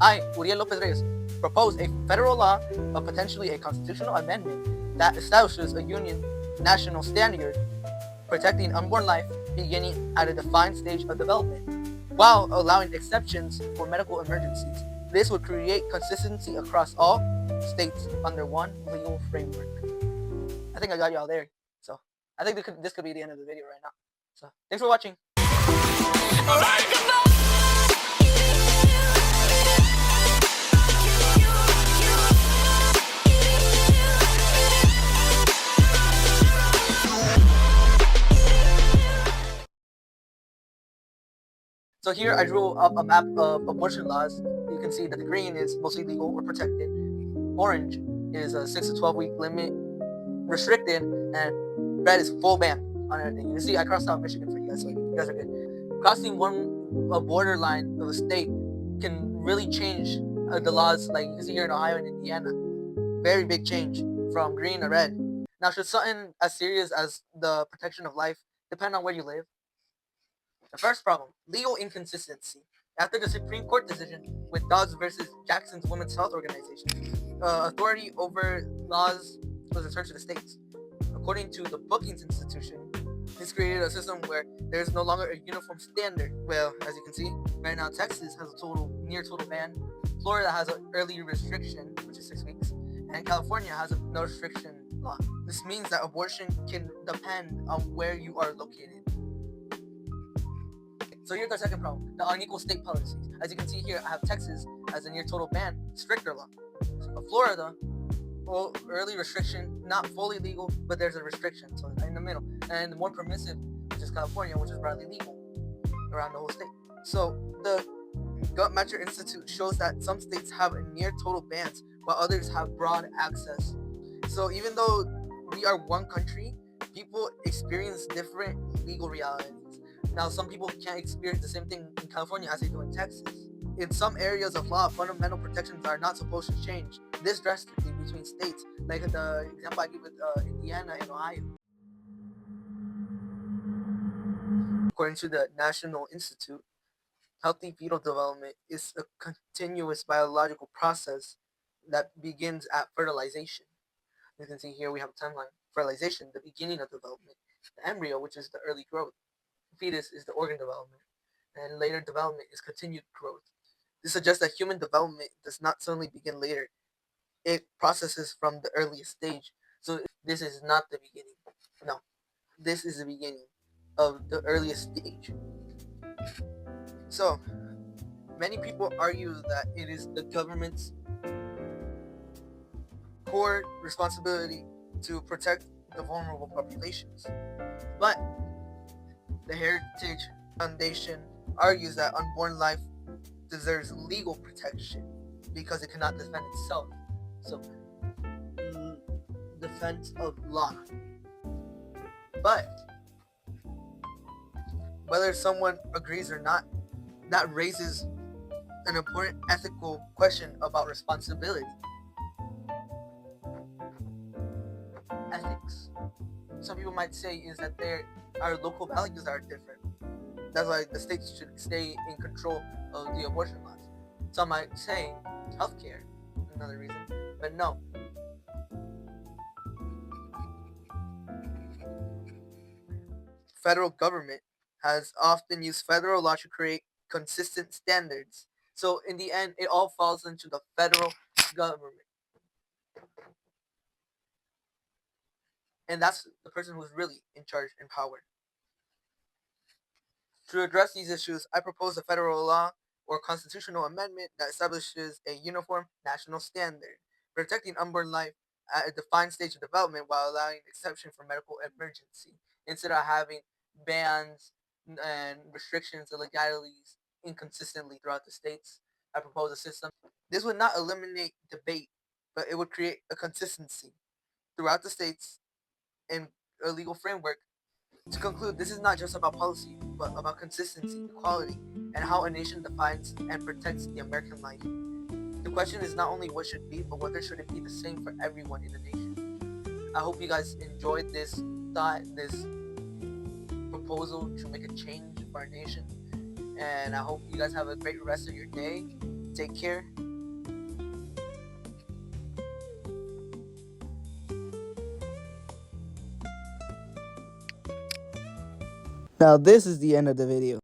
I, Uriel Lopez Reyes, propose a federal law of potentially a constitutional amendment that establishes a union national standard protecting unborn life beginning at a defined stage of development, while allowing exceptions for medical emergencies. This would create consistency across all states under one legal framework. I think I got you all there. So I think this could be the end of the video right now. So thanks for watching. So here I drew up a map of abortion laws. You can see that the green is mostly legal or protected. Orange is a 6 to 12 week limit, restricted, and red is full ban on everything. You can see I crossed out Michigan for you guys, so you guys are good. Crossing a borderline of a state can really change the laws. Like you can see here in Ohio and Indiana, very big change from green to red. Now, should something as serious as the protection of life depend on where you live? The first problem, legal inconsistency. After the Supreme Court decision with Dobbs versus Jackson's Women's Health Organization, authority over laws was returned to the states. According to the Brookings Institution, this created a system where there is no longer a uniform standard. Well, as you can see, right now Texas has a near total ban. Florida has an early restriction, which is 6 weeks, and California has a no restriction law. This means that abortion can depend on where you are located. So here's our second problem, the unequal state policies. As you can see here, I have Texas as a near total ban, stricter law. Florida, early restriction, not fully legal, but there's a restriction, so in the middle. And the more permissive, which is California, which is broadly legal around the whole state. So the Guttmacher Institute shows that some states have a near total bans, while others have broad access. So even though we are one country, people experience different legal realities. Now, some people can't experience the same thing in California as they do in Texas. In some areas of law, fundamental protections are not supposed to change this drastically between states, like the example I give with Indiana and Ohio. According to the National Institute, healthy fetal development is a continuous biological process that begins at fertilization. You can see here we have a timeline. Fertilization, the beginning of development. The embryo, which is the early growth. Fetus is the organ development, and later development is continued growth. This suggests that human development does not suddenly begin later. It processes from the earliest stage. So this is not the beginning. No, this is the beginning of the earliest stage. So many people argue that it is the government's core responsibility to protect the vulnerable populations. But the Heritage Foundation argues that unborn life deserves legal protection because it cannot defend itself. So, defense of law. But, whether someone agrees or not, that raises an important ethical question about responsibility. Ethics. Some people might say is that our local values are different. That's why the states should stay in control of the abortion laws. Some might say healthcare, another reason, but no. Federal government has often used federal law to create consistent standards. So in the end, it all falls into the federal government. And that's the person who's really in charge and power. To address these issues, I propose a federal law or constitutional amendment that establishes a uniform national standard, protecting unborn life at a defined stage of development while allowing exception for medical emergency, instead of having bans and restrictions and legalities inconsistently throughout the states. I propose a system. This would not eliminate debate, but it would create a consistency throughout the states and a legal framework. To conclude, this is not just about policy, but about consistency, equality, and how a nation defines and protects the American life. The question is not only what should be, but whether should it be the same for everyone in the nation. I hope you guys enjoyed this thought, this proposal to make a change for our nation, and I hope you guys have a great rest of your day. Take care. Now this is the end of the video.